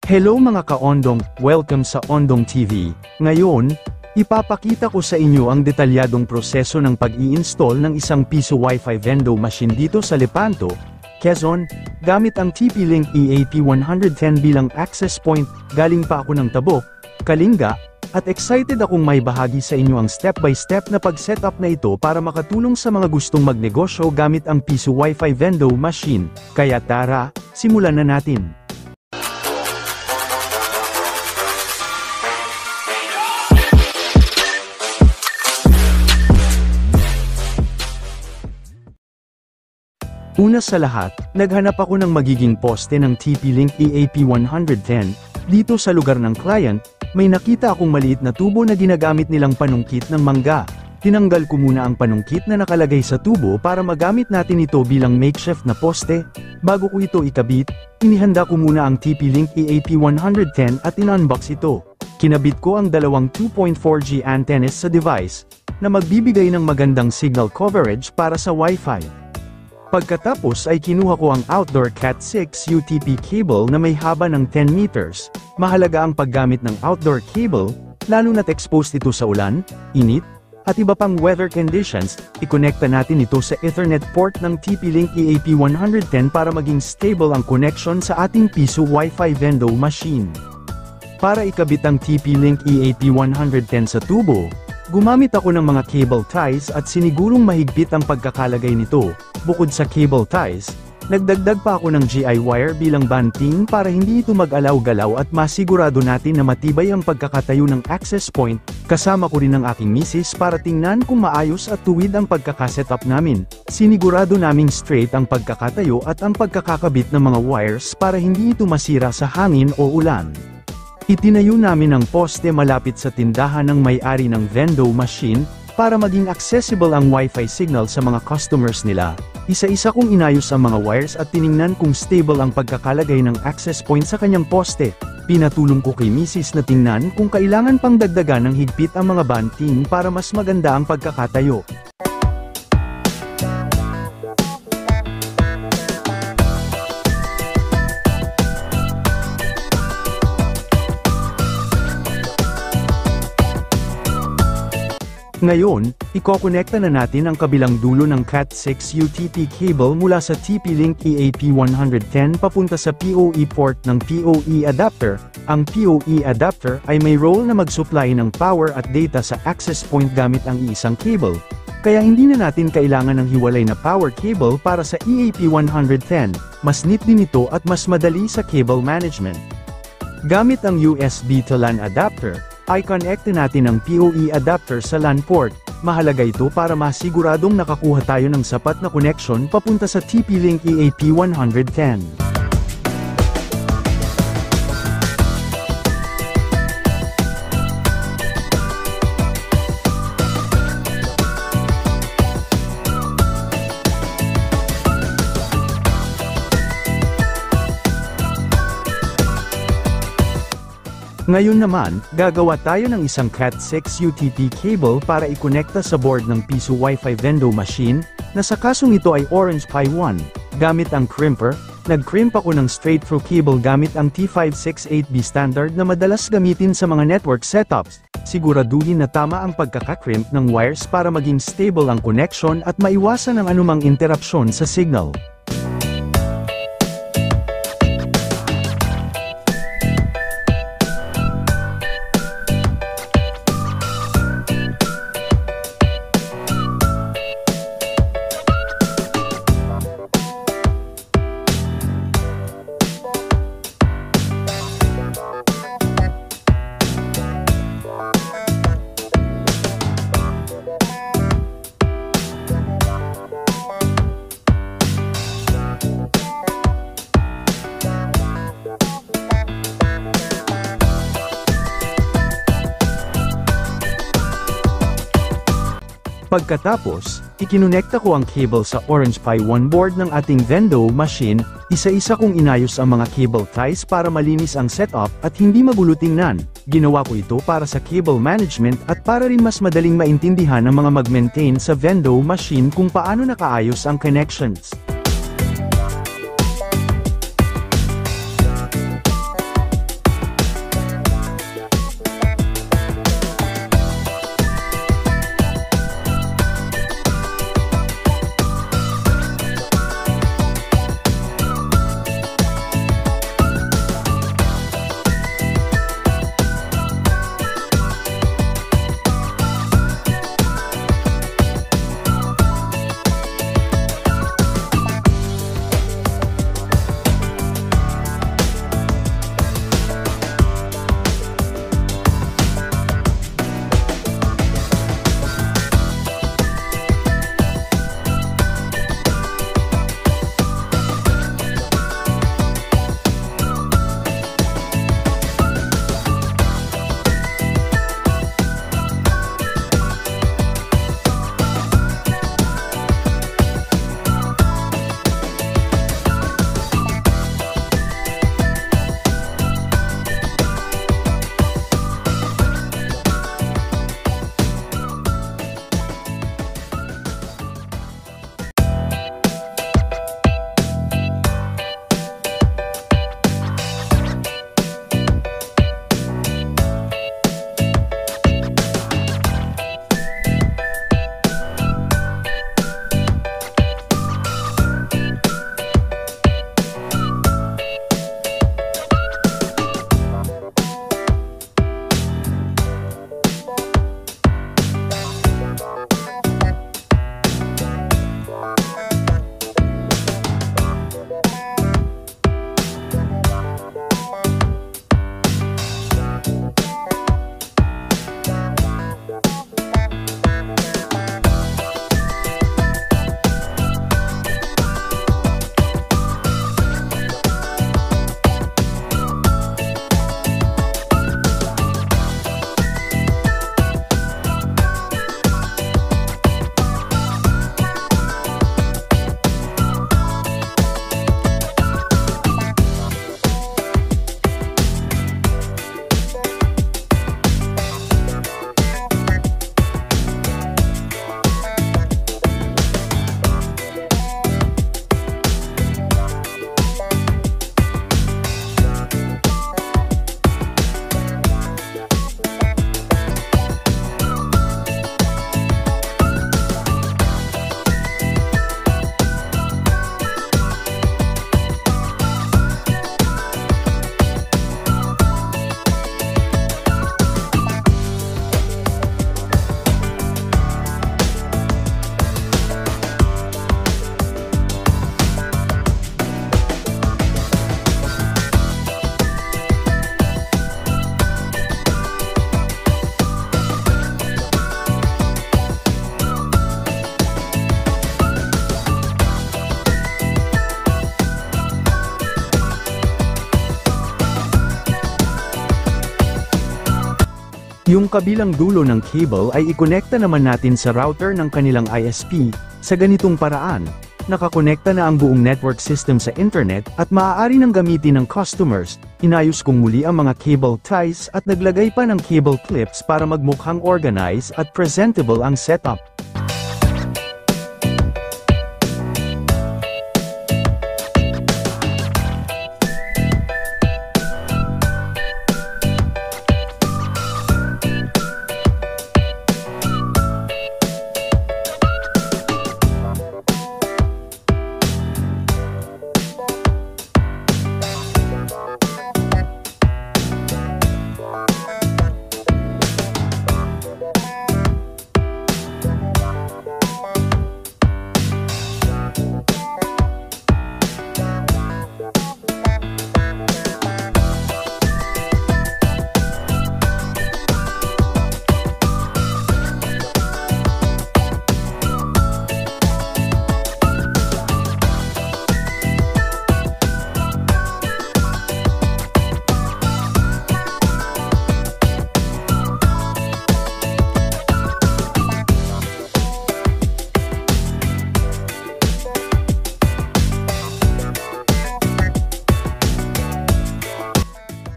Hello mga ka-Ondong, welcome sa Ondong TV. Ngayon, ipapakita ko sa inyo ang detalyadong proseso ng pag-i-install ng isang piso Wi-Fi vending machine dito sa Lepanto, Quezon, gamit ang TP-Link EAP110 bilang access point. Galing pa ako ng Tabuk, Kalinga, at excited akong may bahagi sa inyo ang step-by-step na pag-setup na ito para makatulong sa mga gustong magnegosyo gamit ang piso Wi-Fi vending machine. Kaya tara, simulan na natin. Una sa lahat, naghanap ako ng magiging poste ng TP-Link EAP110. Dito sa lugar ng client, may nakita akong maliit na tubo na ginagamit nilang panungkit ng mangga. Tinanggal ko muna ang panungkit na nakalagay sa tubo para magamit natin ito bilang makeshift na poste. Bago ko ito ikabit, inihanda ko muna ang TP-Link EAP110 at in-unbox ito. Kinabit ko ang dalawang 2.4G antennas sa device, na magbibigay ng magandang signal coverage para sa Wi-Fi. Pagkatapos ay kinuha ko ang outdoor Cat6 UTP cable na may haba ng 10 meters. Mahalaga ang paggamit ng outdoor cable, lalo na't exposed ito sa ulan, init, at iba pang weather conditions. Ikonekta natin ito sa Ethernet port ng TP-Link EAP110 para maging stable ang connection sa ating piso Wi-Fi vending machine. Para ikabit ang TP-Link EAP110 sa tubo, gumamit ako ng mga cable ties at sinigurong mahigpit ang pagkakalagay nito. Bukod sa cable ties, nagdagdag pa ako ng GI wire bilang banting para hindi ito mag-alaw-galaw at masigurado natin na matibay ang pagkakatayo ng access point. Kasama ko rin ang aking misis para tingnan kung maayos at tuwid ang pagkakasetup namin. Sinigurado naming straight ang pagkakatayo at ang pagkakakabit ng mga wires para hindi ito masira sa hangin o ulan. Itinayo namin ang poste malapit sa tindahan ng may-ari ng vending machine, para maging accessible ang Wi-Fi signal sa mga customers nila. Isa-isa kong inayos ang mga wires at tiningnan kung stable ang pagkakalagay ng access point sa kanyang poste. Pinatulong ko kay Mrs. na tingnan kung kailangan pang dagdagan ng higpit ang mga banting para mas maganda ang pagkakatayo. Ngayon, ikokonekta na natin ang kabilang dulo ng Cat6 UTP cable mula sa TP-Link EAP110 papunta sa PoE port ng PoE adapter. Ang PoE adapter ay may role na mag-supply ng power at data sa access point gamit ang iisang cable. Kaya hindi na natin kailangan ng hiwalay na power cable para sa EAP110. Mas neat din ito at mas madali sa cable management. Gamit ang USB to LAN adapter, ay connectin natin ang PoE adapter sa LAN port. Mahalaga ito para masiguradong nakakuha tayo ng sapat na connection papunta sa TP-Link EAP110. Ngayon naman, gagawa tayo ng isang Cat6 UTP cable para ikonekta sa board ng piso Wi-Fi vending machine, na sa kasong ito ay Orange Pi 1. Gamit ang crimper, nag-crimp ako ng straight-through cable gamit ang T568B standard na madalas gamitin sa mga network setups. Siguraduhin na tama ang pagkakakrimp ng wires para maging stable ang connection at maiwasan ang anumang interruption sa signal. Pagkatapos, ikinonekta ko ang cable sa Orange Pi 1 board ng ating vending machine. Isa-isa kong inayos ang mga cable ties para malinis ang setup at hindi magulo tingnan. Ginawa ko ito para sa cable management at para rin mas madaling maintindihan ng mga mag-maintain sa vending machine kung paano nakaayos ang connections. Yung kabilang dulo ng cable ay ikonekta naman natin sa router ng kanilang ISP, sa ganitong paraan. Nakakonekta na ang buong network system sa internet at maaari nang gamitin ng customers. Inayos kong muli ang mga cable ties at naglagay pa ng cable clips para magmukhang organized at presentable ang setup.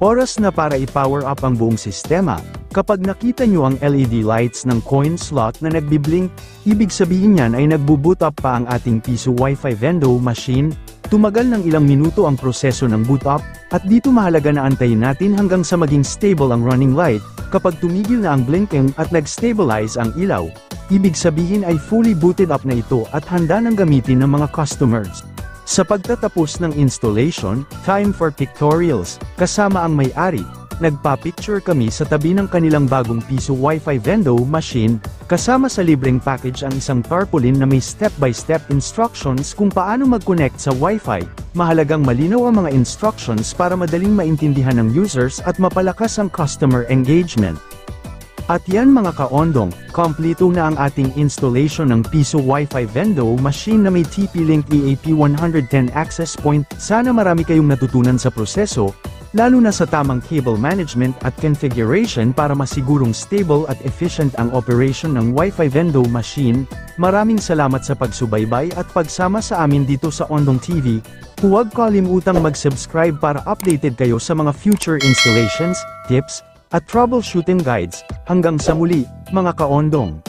Oras na para i-power up ang buong sistema. Kapag nakita nyo ang LED lights ng coin slot na nagbiblink, ibig sabihin niyan ay nagbo-boot up pa ang ating Piso Wi-Fi Vendo machine. Tumagal ng ilang minuto ang proseso ng boot up, at dito mahalaga na antayin natin hanggang sa maging stable ang running light. Kapag tumigil na ang blinking at nag-stabilize ang ilaw, ibig sabihin ay fully booted up na ito at handa nang gamitin ng mga customers. Sa pagtatapos ng installation, time for pictorials, kasama ang may-ari, nagpa-picture kami sa tabi ng kanilang bagong Piso Wi-Fi Vendo machine, kasama sa libreng package ang isang tarpaulin na may step-by-step instructions kung paano mag-connect sa Wi-Fi. Mahalagang malinaw ang mga instructions para madaling maintindihan ng users at mapalakas ang customer engagement. At yan mga kaondong, kompleto na ang ating installation ng Piso Wi-Fi Vendo machine na may TP-Link EAP110 access point. Sana marami kayong natutunan sa proseso, lalo na sa tamang cable management at configuration para masigurong stable at efficient ang operation ng Wi-Fi Vendo machine. Maraming salamat sa pagsubaybay at pagsama sa amin dito sa Ondong TV. Huwag kalimutang mag-subscribe para updated kayo sa mga future installations, tips, at troubleshooting guides. Hanggang sa muli, mga kaondong.